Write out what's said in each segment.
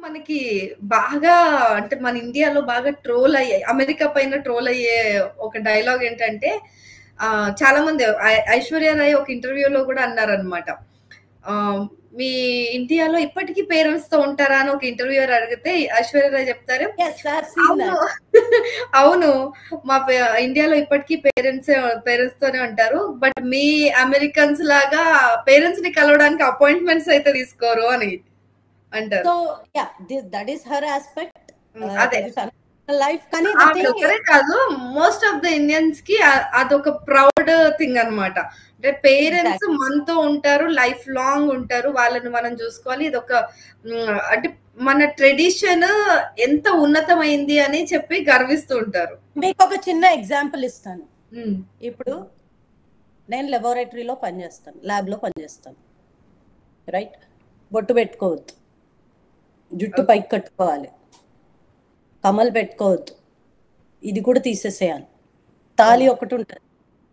మనకి బాగా అంటే మన ఇండియాలో బాగా ట్రోల్ అయ్యాయి. అమెరికా పైన ట్రోల్ అయ్యే ఒక డైలాగ్ ఏంటంటే చాలా మంది ఐశ్వర్య రాయ్ ఒక ఇంటర్వ్యూలో కూడా అన్నారనమాట. మీ ఇండియాలో ఇప్పటికీ పేరెంట్స్ తో ఉంటారా అని ఒక ఇంటర్వ్యూయర్ అడిగితే ఐశ్వర్య రాయ్ చెప్తారు, అవును మా ఇండియాలో ఇప్పటికీ పేరెంట్స్ తోనే ఉంటారు, బట్ మీ అమెరికన్స్ లాగా పేరెంట్స్ ని కలవడానికి అపాయింట్మెంట్స్ అయితే తీసుకోరు అని అంటారు. So yeah that is her aspect. అదే లైఫ్ కానీ కాదు, మోస్ట్ ఆఫ్ ద ఇండియన్స్ కి అదొక ప్రౌడ్ థింగ్ అన్నమాట. అంటే పేరెంట్స్ మనతో ఉంటారు, లైఫ్ లాంగ్ ఉంటారు, వాళ్ళని మనం చూసుకోవాలి. ఇది ఒక అంటే మన ట్రెడిషన్ ఎంత ఉన్నతమైంది అని చెప్పి గర్విస్తూ ఉంటారు. మీకు ఒక చిన్న ఎగ్జాంపుల్ ఇస్తాను. ఇప్పుడు నేను లెబొరేటరీలో పనిచేస్తాను, ల్యాబ్లో పనిచేస్తాను, రైట్? బొట్టు పెట్టుకోవద్దు, జుట్టు పైకి కట్టుకోవాలి, కమలు పెట్టుకోవద్దు, ఇది కూడా తీసేసేయాలి. తాళి ఒకటి ఉంటుంది,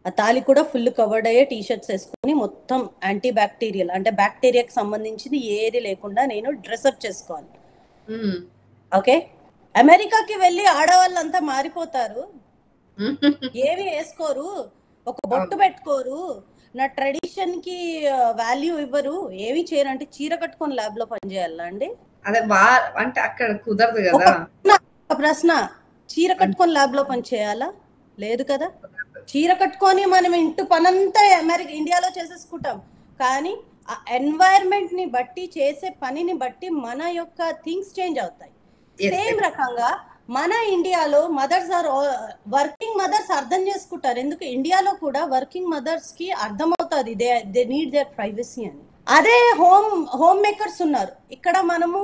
ఆ తాళి కూడా ఫుల్ కవర్డ్ అయ్యే టీషర్ట్స్ వేసుకొని మొత్తం యాంటీ బ్యాక్టీరియల్ అంటే బ్యాక్టీరియాకి సంబంధించింది ఏది లేకుండా నేను డ్రెస్అప్ చేసుకోవాలి. ఓకే, అమెరికాకి వెళ్ళి ఆడవాళ్ళంతా మారిపోతారు, ఏమి వేసుకోరు, ఒక బొట్టు పెట్టుకోరు, నా ట్రెడిషన్ కి వాల్యూ ఇవ్వరు, ఏమి చేయరు. అంటే చీర కట్టుకొని ల్యాబ్ లో పనిచేయాలా అండి? అదే అంటే అక్కడ కుదరదు కదా. ప్రశ్న, చీర కట్టుకొని ల్యాబ్ లో పని చేయాలా? లేదు కదా. చీర కట్టుకొని మనం ఇంటి పనంతా ఇండియాలో చేసేసుకుంటాం, కానీ ఆ ఎన్వైరన్మెంట్ ని బట్టి చేసే పనిని బట్టి మన యొక్క థింగ్స్ చేంజ్ అవుతాయి. సేమ్ రకంగా మన ఇండియాలో మదర్స్ ఆర్ వర్కింగ్ మదర్స్ అర్థం చేసుకుంటారు. ఎందుకు ఇండియాలో కూడా వర్కింగ్ మదర్స్ కి అర్థమవుతుంది దే నీడ్ దేర్ ప్రైవసీ అని. అదే హోమ్ మేకర్స్ ఉన్నారు. ఇక్కడ మనము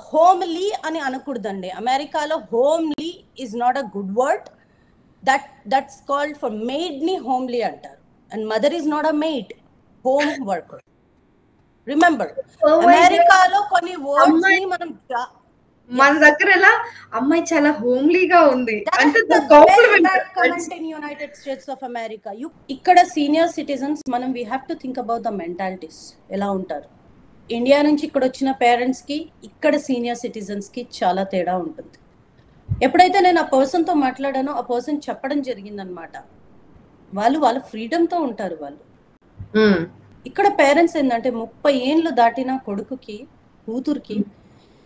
హోమ్లీ అని అనకూడదండి. అమెరికాలో homely is not a good word. That's called for maid ని హోమ్లీ అంటారు. And mother is not a maid, home worker. Remember, అమెరికాలో కొన్ని వర్డ్స్ ని మనం మన దగ్గర ఎలా అమ్మాయి చాలా హోమ్లీగా ఉంది అంటే యునైటెడ్ స్టేట్స్ ఆఫ్ అమెరికా. ఇక్కడ సీనియర్ సిటిజన్స్ మనం we have to think about the mentalities ఎలా ఉంటారు. ఇండియా నుంచి ఇక్కడ వచ్చిన పేరెంట్స్ కి ఇక్కడ సీనియర్ సిటిజన్స్ కి చాలా తేడా ఉంటుంది. ఎప్పుడైతే నేను ఆ పర్సన్ తో మాట్లాడానో ఆ పర్సన్ చెప్పడం జరిగిందనమాట, వాళ్ళ ఫ్రీడమ్ తో ఉంటారు వాళ్ళు. ఇక్కడ పేరెంట్స్ ఏంటంటే 30 ఏళ్ళు దాటిన కొడుకుకి కూతురికి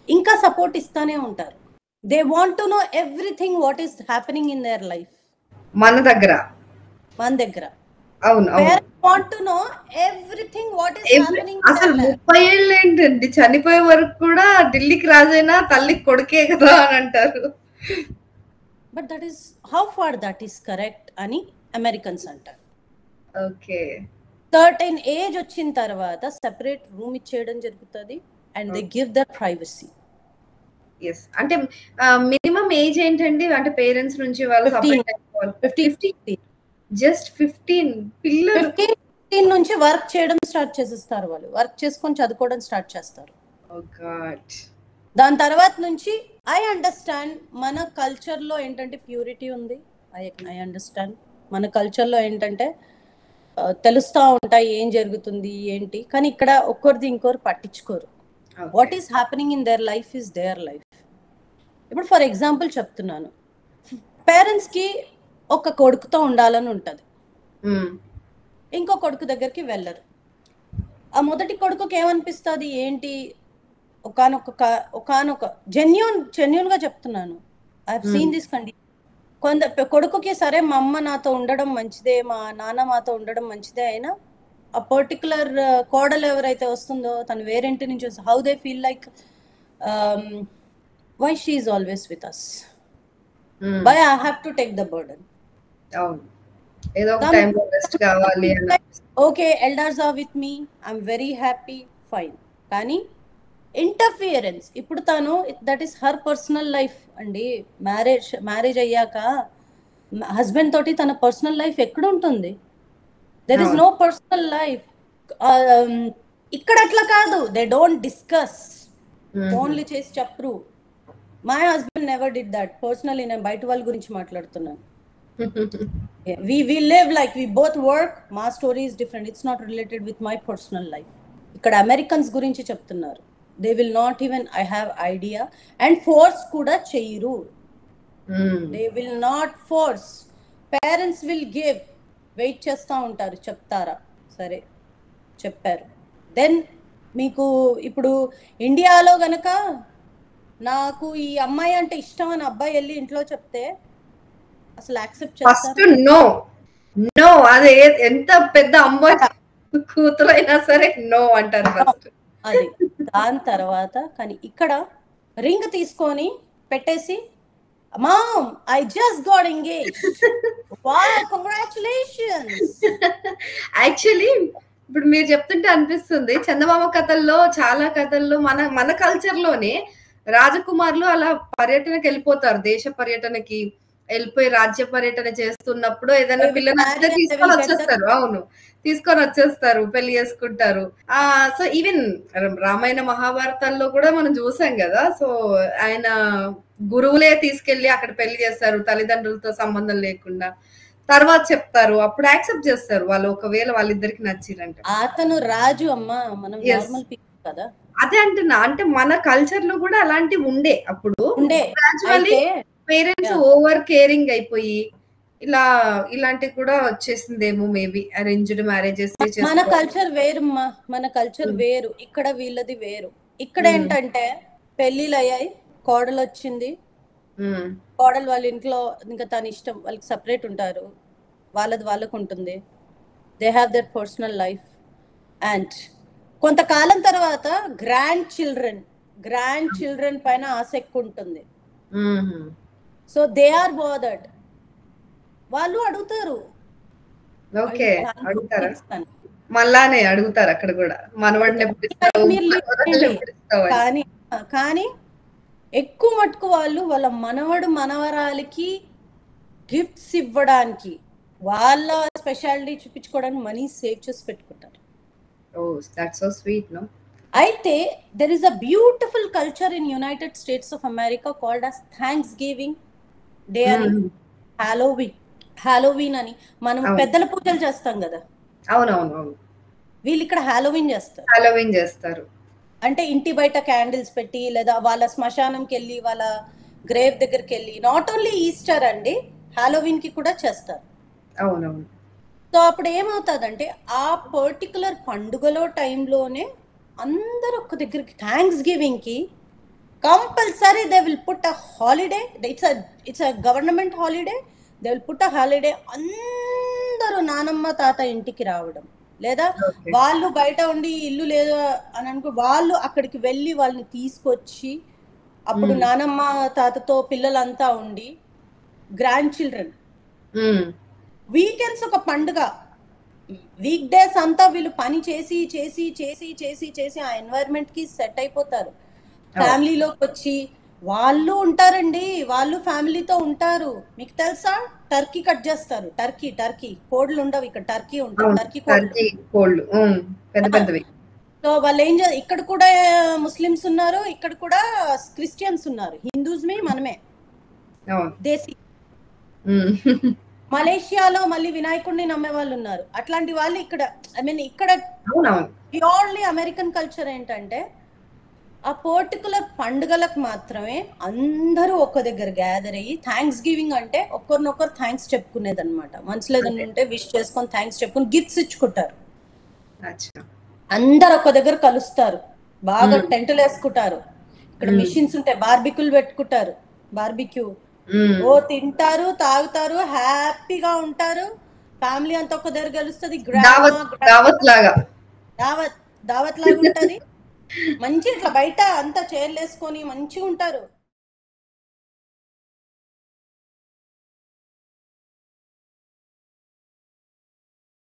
ఇంకా సపోర్ట్ ఇస్తానే ఉంటారు. They want to know everything what is happening in their life. మన దగ్గర అవును want to know everything what is happening. అసలు 30 ఏళ్ళు ఏంటండి, చనిపోయే వరకు కూడా ఢిల్లీకి రాజైనా తల్లి కొడుకే కదా అని అంటారు. But that is how far that is correct అని అమెరికన్స్ అంటారు. ఓకే, 13 ఏజ్ వచ్చిన తర్వాత సెపరేట్ రూమ్ ఇచ్చేయడం జరుగుతుంది. And they give their privacy. Yes, అంటే మినిమం ఏజ్ ఏంటండి? అంటే పేరెంట్స్ నుంచి వాళ్ళు 15 జస్ట్ 15 పిల్లలు 15 నుంచి వర్క్ చేయడం స్టార్ట్ చేసేస్తారు. వాళ్ళు వర్క్ చేసుకొని చదువుకోవడం స్టార్ట్ చేస్తారు. Oh God. దాని తర్వాత నుంచి ఐ అండర్స్టాండ్ మన కల్చర్ లో ఏంటంటే ప్యూరిటీ ఉంది. ఐ అండర్స్టాండ్ మన కల్చర్ లో ఏంటంటే తెలుస్తూ ఉంటాయి ఏం జరుగుతుంది ఏంటి, కానీ ఇక్కడ ఒక్కరిది ఇంకోరు పట్టించుకోరు. What is happening in their life is their life. ఇప్పుడు ఫర్ ఎగ్జాంపుల్ చెప్తున్నాను, పేరెంట్స్ కి ఒక కొడుకుతో ఉండాలని ఉంటుంది, ఇంకో కొడుకు దగ్గరికి వెళ్ళరు. ఆ మొదటి కొడుకుకి ఏమనిపిస్తుంది, ఏంటి ఒకనొక జెన్యూన్ గా చెప్తున్నాను, I have seen this condition. కొడుకుకి సరే మా అమ్మ నాతో ఉండడం మంచిదే, మా నాన్న మాతో ఉండడం మంచిదే, అయినా ఆ పర్టికులర్ కోడలు ఎవరైతే వస్తుందో తను వేరేంటి నుంచి వస్తుంది, how they feel like why she is always with us, why I have to take the burden. Okay, elders are with me, I'm very happy, fine. కానీ ఇంటర్ఫియరెన్స్, ఇప్పుడు తను that is her personal life అండి. Marriage అయ్యాక husband తోటి తన personal life ఎక్కడ ఉంటుంది? There is no personal life. ఇక్కడ అట్లా కాదు, they don't discuss, ఓన్లీ చేసి చెప్పరు. My husband never did that. Personally నేను బయట వాళ్ళ గురించి మాట్లాడుతున్నాను. we live like we both work. మా story is different, it's not related with my personal life. ఇక్కడ అమెరికన్స్ గురించి చెప్తున్నారు. They will not even I have idea. And force కూడా చెయ్యరు. They will not force. Parents will give. Wait చేస్తూ ఉంటారు, చెప్తారా, సరే చెప్పారు. దెన్ మీకు ఇప్పుడు ఇండియాలో గనక నాకు ఈ అమ్మాయి అంటే ఇష్టం అని అబ్బాయి వెళ్ళి ఇంట్లో చెప్తే అసలు యాక్సెప్ట్ చేస్తారు? నో నో, అదే ఎంత పెద్ద అమ్మాయి కూతురు అయినా సరే నో అంటారు ఫస్ట్. అది దాని తర్వాత. కానీ ఇక్కడ రింగ్ తీసుకొని పెట్టేసి mom I just got engaged, wow congratulations. Actually ఇప్పుడు మీరు చెప్తుంటే అనిపిస్తుంది, చందమామ కథల్లో చాలా కథల్లో మన కల్చర్ లోనే రాజకుమారులు అలా పర్యటనకి వెళ్ళిపోతారు, దేశ పర్యటనకి వెళ్ళిపోయి రాజ్య పర్యటన చేస్తున్నప్పుడు ఏదైనా పిల్లలు తీసుకొని వచ్చేస్తారు. అవును, తీసుకొని వచ్చేస్తారు, పెళ్లి చేసుకుంటారు. సో ఈవెన్ రామాయణ మహాభారతాల్లో కూడా మనం చూసాం కదా. సో ఆయన గురువులే తీసుకెళ్లి అక్కడ పెళ్లి చేస్తారు, తల్లిదండ్రులతో సంబంధం లేకుండా. తర్వాత చెప్తారు, అప్పుడు యాక్సెప్ట్ చేస్తారు వాళ్ళు, ఒకవేళ వాళ్ళిద్దరికి నచ్చిరంటే. అతను రాజు అమ్మా, మనం నార్మల్ పీపుల్ కదా. అదే అంటున్నా, అంటే మన కల్చర్ లో కూడా అలాంటివి ఉండే అప్పుడు. పేరెంట్స్ ఓవర్ కేరింగ్ అయిపోయి ఇలాంటివి కూడా వచ్చేసిందేమో మేబీ, అరేంజ్డ్ మ్యారేజెస్. మన కల్చర్ వేరుమ్మా, మన కల్చర్ వేరు, ఇక్కడ వీళ్ళది వేరు. ఇక్కడ ఏంటంటే పెళ్లిళ్ళు అయ్యాయి, కోడలు వచ్చింది, కోడలు వాళ్ళ ఇంట్లో ఇంకా తన ఇష్టం, వాళ్ళకి సపరేట్ ఉంటారు, వాళ్ళది వాళ్ళకు ఉంటుంది. They have their personal life. And కొంతకాలం తర్వాత గ్రాండ్ చిల్డ్రన్ పైన ఆసక్తి ఉంటుంది. So they are bothered. వాళ్ళు అడుగుతారు, మళ్ళానే అడుగుతారు అక్కడ కూడా, మనవాడిని. కానీ ఎక్కువ మటుకు వాళ్ళు వాళ్ళ మనవడు మనవరాలకి గిఫ్ట్స్ ఇవ్వడానికి, వాళ్ళ స్పెషాలిటీ చూపించుకోవడానికి మనీ సేవ్ చేసి పెట్టుకుంటారు. అయితే there is a beautiful culture in United states of America called as thanks giving day అని, హాలోవీన్ అని. మనం పెద్దల పూజలు చేస్తాం కదా. అవునవును, వీళ్ళు ఇక్కడ హాలోవీన్ చేస్తారు. అంటే ఇంటి బయట క్యాండిల్స్ పెట్టి, లేదా వాళ్ళ శ్మశానంకి వెళ్ళి, వాళ్ళ గ్రేవ్ దగ్గరికి వెళ్ళి, నాట్ ఓన్లీ ఈస్టర్ అండి, హాలోవీన్ కి కూడా చేస్తారు. అవునవును. సో అప్పుడు ఏమవుతుందంటే ఆ పర్టికులర్ పండుగలో టైంలోనే అందరూ ఒక దగ్గరికి థ్యాంక్స్ గివింగ్ కి compulsory they will put a holiday. It's a government holiday. They will put a holiday. అందరూ నానమ్మ తాత ఇంటికి రావడం, లేదా వాళ్ళు బయట ఉండి ఇల్లు లేదు అని అనుకో, వాళ్ళు అక్కడికి వెళ్ళి వాళ్ళని తీసుకొచ్చి అప్పుడు నానమ్మ తాతతో పిల్లలంతా ఉండి, గ్రాండ్ చిల్డ్రన్. వీకెండ్స్ ఒక పండుగ, వీక్ డేస్ అంతా వీళ్ళు పని చేసి చేసి చేసి చేసి చేసి ఆ ఎన్వైరన్మెంట్ కి సెట్ అయిపోతారు. ఫ్యామిలీలోకి వచ్చి వాళ్ళు ఉంటారండి, వాళ్ళు ఫ్యామిలీతో ఉంటారు. మీకు తెలుసా, టర్కీ కట్ చేస్తారు. టర్కీ కోడ్లు ఉండవు ఇక్కడ, టర్కీ ఉంటుంది, టర్కీ కోడ్లు. సో వాళ్ళు ఏం చేస్తారు, ఇక్కడ కూడా ముస్లిమ్స్ ఉన్నారు, ఇక్కడ కూడా క్రిస్టియన్స్ ఉన్నారు, హిందూస్ మనమే దేశీ. మలేషియాలో మళ్ళీ వినాయకుడిని నమ్మే వాళ్ళు ఉన్నారు. అట్లాంటి వాళ్ళు ఇక్కడ, ఇక్కడ ప్యూర్లీ అమెరికన్ కల్చర్ ఏంటంటే ఆ పర్టికులర్ పండుగలకు మాత్రమే అందరూ ఒక్క దగ్గర గ్యాదర్ అయ్యి థ్యాంక్స్ గివింగ్ అంటే ఒకరినొకరు థ్యాంక్స్ చెప్పుకునేది అనమాట. మనసులో ఏదైనా ఉంటే విష్ చేసుకొని థ్యాంక్స్ చెప్పుకొని గిఫ్ట్స్ ఇచ్చుకుంటారు. అందరు ఒక్క దగ్గర కలుస్తారు, బాగా టెంట్లు వేసుకుంటారు. ఇక్కడ మిషన్స్ ఉంటాయి, బార్బిక్యూలు పెట్టుకుంటారు, బార్బిక్యూ. తింటారు, తాగుతారు, హ్యాపీగా ఉంటారు. ఫ్యామిలీ అంతా ఒక్క దగ్గర కలుస్తుంది. దావత్ లాగా ఉంటది. మంచి ఇట్లా బయట అంతా చైర్లు వేసుకొని మంచిగా ఉంటారు.